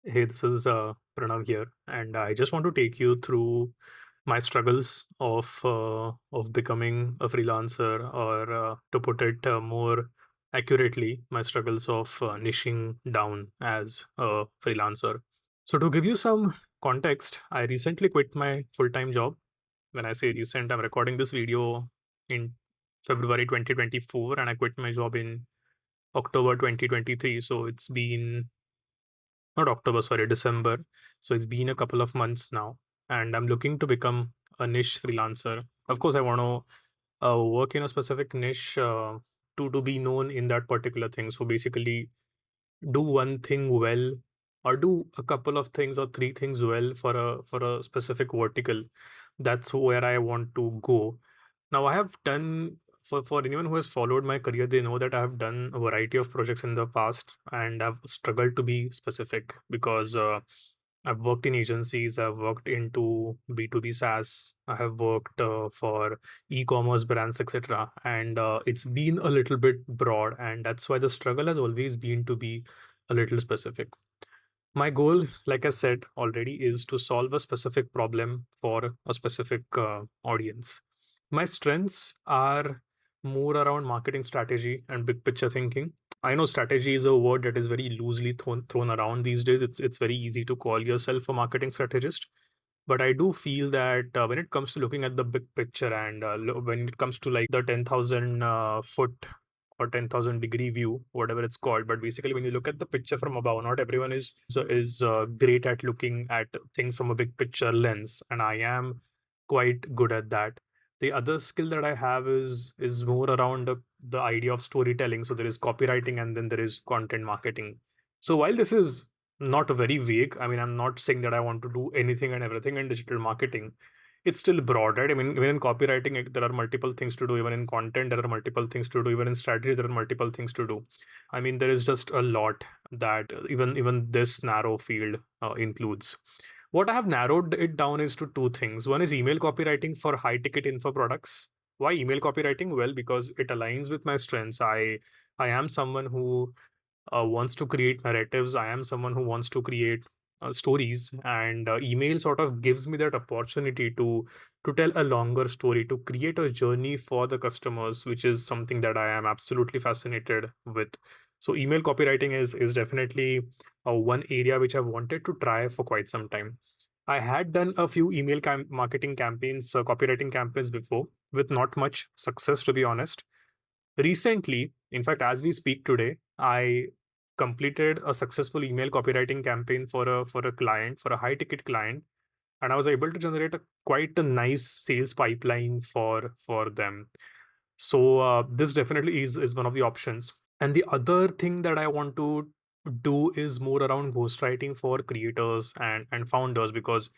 Hey, this is Pranav here, and I just want to take you through my struggles of becoming a freelancer, or to put it more accurately, my struggles of niching down as a freelancer. So, to give you some context, I recently quit my full-time job. When I say recent, I'm recording this video in February 2024, and I quit my job in October 2023. So it's been not October, sorry, December. So it's been a couple of months now, and I'm looking to become a niche freelancer. Of course, I want to work in a specific niche to be known in that particular thing. So basically, do one thing well, or do a couple of things or three things well for a specific vertical. That's where I want to go. Now, I have done, for anyone who has followed my career, they know that I have done a variety of projects in the past, and I've struggled to be specific because I've worked in agencies, I've worked into B2B SaaS, I have worked for e-commerce brands, etc. And it's been a little bit broad, and that's why the struggle has always been to be a little specific. My goal, like I said already, is to solve a specific problem for a specific audience. My strengths are more around marketing strategy and big picture thinking. I know strategy is a word that is very loosely thrown around these days. It's very easy to call yourself a marketing strategist, but I do feel that when it comes to looking at the big picture, and when it comes to like the 10,000 foot or 10,000 degree view, whatever it's called. But basically, when you look at the picture from above, not everyone is great at looking at things from a big picture lens, and I am quite good at that. The other skill that I have is more around the idea of storytelling. So there is copywriting, and then there is content marketing. So while this is not very vague, I mean, I'm not saying that I want to do anything and everything in digital marketing. It's still broad, right? I mean, even in copywriting, there are multiple things to do. Even in content, there are multiple things to do. Even in strategy, there are multiple things to do. I mean, there is just a lot that even this narrow field includes. What I have narrowed it down is to two things. One is email copywriting for high ticket info products. Why email copywriting? Well, because it aligns with my strengths. I am someone who wants to create narratives. I am someone who wants to create stories, and email sort of gives me that opportunity to tell a longer story, to create a journey for the customers, which is something that I am absolutely fascinated with. So, email copywriting is definitely one area which I've wanted to try for quite some time. I had done a few email marketing campaigns, copywriting campaigns before, with not much success, to be honest. Recently, in fact, as we speak today, I completed a successful email copywriting campaign for a client, for a high ticket client, and I was able to generate quite a nice sales pipeline for them. So this definitely is one of the options. And the other thing that I want to do is more around ghostwriting for creators and founders, because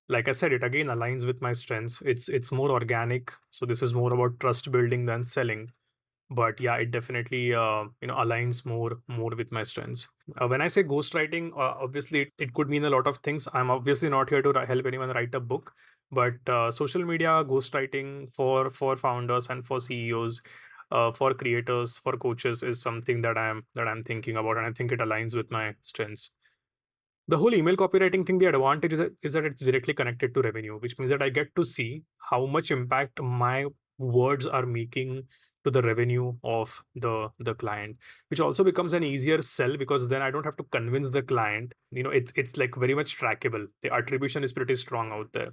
like I said, it again aligns with my strengths. It's more organic, so this is more about trust building than selling. But yeah, it definitely aligns more with my strengths. When I say ghostwriting, obviously it could mean a lot of things. I'm obviously not here to help anyone write a book, but social media ghostwriting for founders and for CEOs, for creators, for coaches, is something that I'm thinking about, and I think it aligns with my strengths. The whole email copywriting thing, the advantage is that it's directly connected to revenue, which means that I get to see how much impact my words are making to the revenue of the client, which also becomes an easier sell, because then I don't have to convince the client. It's like very much trackable. The attribution is pretty strong out there.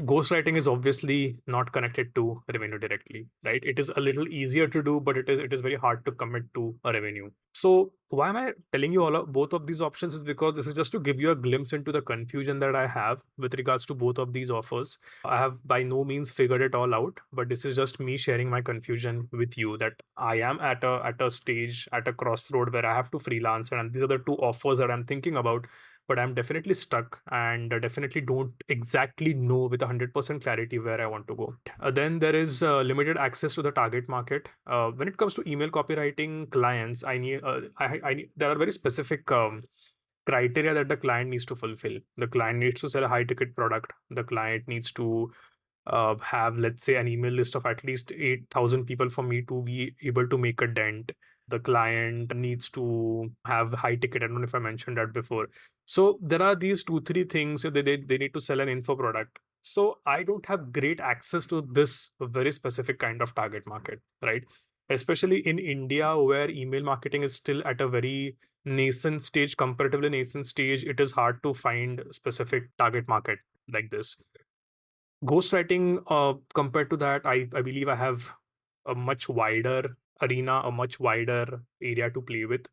Ghostwriting is obviously not connected to revenue directly, right? It is a little easier to do, but it is very hard to commit to a revenue. So why am I telling you both of these options? Is because this is just to give you a glimpse into the confusion that I have with regards to both of these offers. I have by no means figured it all out, but this is just me sharing my confusion with you, that I am at a stage, at a crossroad, where I have to freelance, and these are the two offers that I'm thinking about. But I'm definitely stuck, and definitely don't exactly know with 100% clarity where I want to go. Then there is limited access to the target market. When it comes to email copywriting clients, there are very specific criteria that the client needs to fulfill. The client needs to sell a high ticket product. The client needs to have, let's say, an email list of at least 8,000 people for me to be able to make a dent. the client needs to have high ticket. I don't know if I mentioned that before. So there are these two, three things. They need to sell an info product. So I don't have great access to this very specific kind of target market, right? Especially in India, where email marketing is still at a very nascent stage, comparatively nascent stage, it is hard to find specific target market like this. Ghostwriting, compared to that, I believe I have a much wider arena, a much wider area to play with.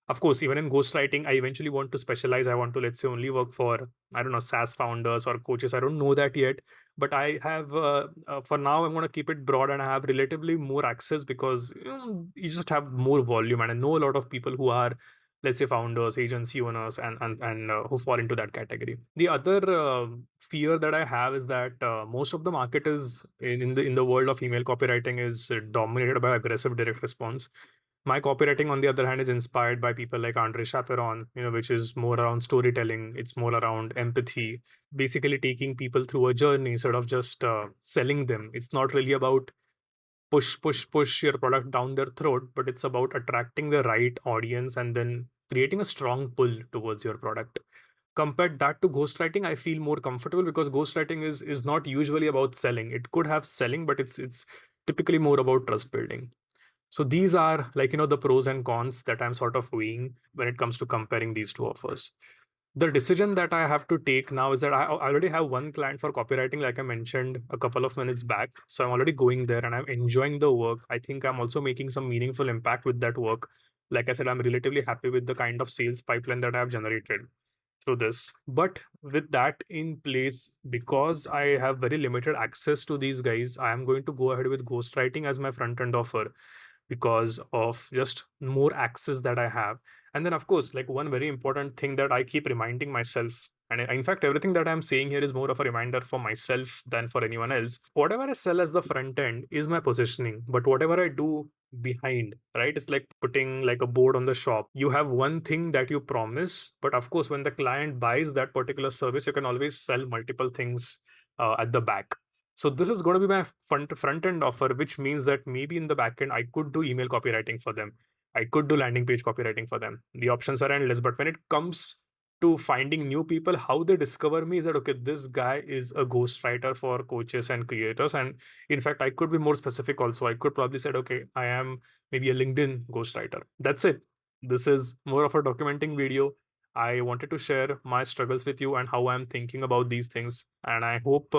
Of course, even in ghostwriting, I eventually want to specialize. I want to, let's say, only work for, I don't know, SaaS founders or coaches. I don't know that yet. But I have, for now, I'm going to keep it broad and I have relatively more access because you just have more volume. And I know a lot of people who are, let's say, founders, agency owners, and who fall into that category. The other fear that I have is that most of the market is in the world of email copywriting is dominated by aggressive direct response. My copywriting, on the other hand, is inspired by people like Andre Chaperon, which is more around storytelling. It's more around empathy, basically taking people through a journey instead of just selling them. It's not really about push your product down their throat, but it's about attracting the right audience and then creating a strong pull towards your product. Compared that to ghostwriting, I feel more comfortable because ghostwriting is not usually about selling. It could have selling, but it's typically more about trust building. So these are, like, the pros and cons that I'm sort of weighing when it comes to comparing these two offers. The decision that I have to take now is that I already have one client for copywriting, like I mentioned a couple of minutes back. So I'm already going there and I'm enjoying the work. I think I'm also making some meaningful impact with that work. Like I said, I'm relatively happy with the kind of sales pipeline that I've generated through this. But with that in place, because I have very limited access to these guys, I am going to go ahead with ghostwriting as my front end offer because of just more access that I have. And then, of course, like one very important thing that I keep reminding myself, and in fact, everything that I'm saying here is more of a reminder for myself than for anyone else. Whatever I sell as the front end is my positioning, but whatever I do behind, right, it's like putting like a board on the shop. You have one thing that you promise, but of course, when the client buys that particular service, you can always sell multiple things at the back. So this is going to be my front end offer, which means that maybe in the back end I could do email copywriting for them. I could do landing page copywriting for them. The options are endless. But when it comes to finding new people, how they discover me is that, okay, this guy is a ghostwriter for coaches and creators. And in fact, I could be more specific also. I could probably say, okay, I am maybe a LinkedIn ghostwriter. That's it. This is more of a documenting video. I wanted to share my struggles with you and how I'm thinking about these things. And I hope,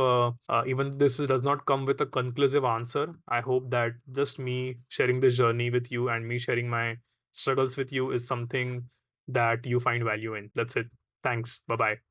even this does not come with a conclusive answer, I hope that just me sharing this journey with you and me sharing my struggles with you is something that you find value in. That's it. Thanks. Bye bye.